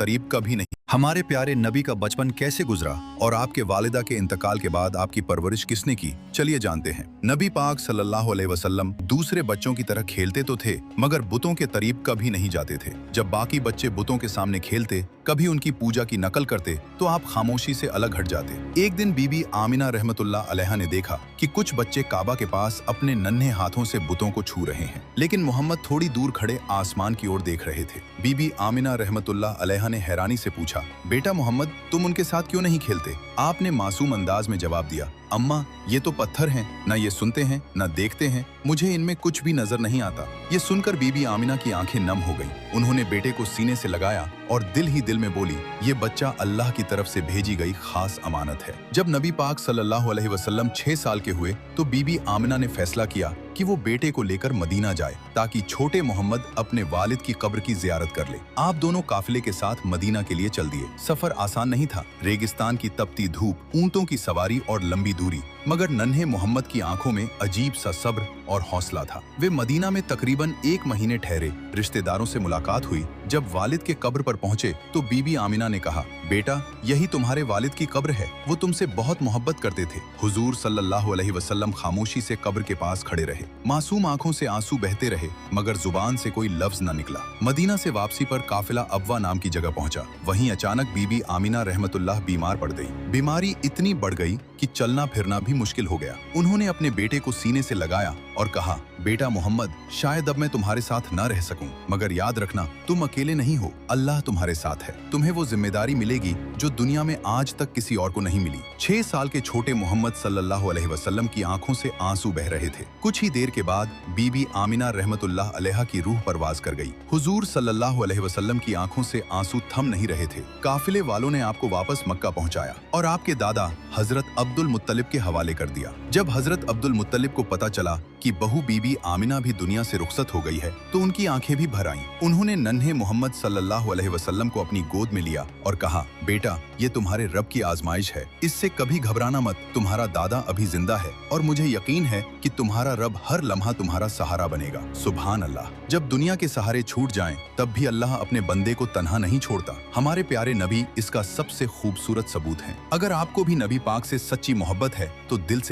करीब कभी नहीं। हमारे प्यारे नबी का बचपन कैसे गुजरा और आपके वालिदा के इंतकाल के बाद आपकी परवरिश किसने की, चलिए जानते हैं। नबी पाक सल्लल्लाहु अलैहि वसल्लम दूसरे बच्चों की तरह खेलते तो थे मगर बुतों के करीब कभी नहीं जाते थे। जब बाकी बच्चे बुतों के सामने खेलते, कभी उनकी पूजा की नकल करते तो आप खामोशी से अलग हट जाते। एक दिन बीबी आमिना रहमतुल्लाह अलैहा ने देखा कि कुछ बच्चे काबा के पास अपने नन्हे हाथों से बुतों को छू रहे हैं, लेकिन मोहम्मद थोड़ी दूर खड़े आसमान की ओर देख रहे थे। बीबी आमिना रहमतुल्लाह अलैहा ने हैरानी से पूछा, बेटा मोहम्मद, तुम उनके साथ क्यों नहीं खेलते? आपने मासूम अंदाज में जवाब दिया, अम्मा, ये तो पत्थर हैं, न ये सुनते हैं न देखते हैं, मुझे इनमें कुछ भी नजर नहीं आता। ये सुनकर बीबी आमिना की आंखें नम हो गईं। उन्होंने बेटे को सीने से लगाया और दिल ही दिल में बोली, ये बच्चा अल्लाह की तरफ से भेजी गई खास अमानत है। जब नबी पाक सल्लल्लाहु अलैहि वसल्लम 6 साल के हुए तो बीबी आमिना ने फैसला किया कि वो बेटे को लेकर मदीना जाए ताकि छोटे मोहम्मद अपने वालिद की कब्र की जियारत कर ले। आप दोनों काफिले के साथ मदीना के लिए चल दिए। सफर आसान नहीं था, रेगिस्तान की तपती धूप, ऊंटों की सवारी और लंबी दूरी, मगर नन्हे मोहम्मद की आंखों में अजीब सा सब्र और हौसला था। वे मदीना में तकरीबन 1 महीने ठहरे। रिश्तेदारों से मुलाकात हुई। जब वालिद के कब्र पर पहुंचे तो बीबी आमिना ने कहा, बेटा, यही तुम्हारे वालिद की कब्र है, वो तुमसे बहुत मोहब्बत करते थे। हुजूर सल्लल्लाहु अलैहि वसल्लम खामोशी से कब्र के पास खड़े रहे। मासूम आंखों से आंसू बहते रहे मगर जुबान से कोई लफ्ज न निकला। मदीना से वापसी पर काफिला अब्वा नाम की जगह पहुंचा। वहीं अचानक बीबी आमिना रहमतुल्लाह बीमार पड़ गई। बीमारी इतनी बढ़ गई कि चलना फिरना भी मुश्किल हो गया। उन्होंने अपने बेटे को सीने से लगाया और कहा, बेटा मोहम्मद, शायद अब मैं तुम्हारे साथ न रह सकूं, मगर याद रखना, तुम अकेले नहीं हो, अल्लाह तुम्हारे साथ है। तुम्हें वो जिम्मेदारी मिलेगी जो दुनिया में आज तक किसी और को नहीं मिली। 6 साल के छोटे मोहम्मद सल्लल्लाहु अलैहि वसल्लम की आंखों से आंसू बह रहे थे। कुछ ही देर के बाद बीबी आमिना रहमतुल्लाह अलैहा की रूह परवाज कर गई। हुजूर सल्लल्लाहु अलैहि वसल्लम की आंखों से आंसू थम नहीं रहे थे। काफिले वालों ने आपको वापस मक्का पहुंचाया और आपके दादा हजरत अब्दुल मुत्तलिब के हवाले कर दिया। जब हजरत अब्दुल मुत्तलिब को पता चला कि बहू बीबी आमिना भी दुनिया से रुखसत हो गई है तो उनकी आंखें भी भर आईं। उन्होंने नन्हे मोहम्मद सल्लल्लाहु अलैहि वसल्लम को अपनी गोद में लिया और कहा, बेटा, ये तुम्हारे रब की आजमाइश है, इससे कभी घबराना मत, तुम्हारा दादा अभी जिंदा है और मुझे यकीन है कि तुम्हारा रब हर लम्हा तुम्हारा सहारा बनेगा। सुभान अल्लाह। जब दुनिया के सहारे छूट जाएं तब भी अल्लाह अपने बंदे को तन्हा नहीं छोड़ता। हमारे प्यारे नबी इसका सबसे खूबसूरत सबूत हैं। अगर आपको भी नबी पाक से सच्ची मोहब्बत है तो दिल से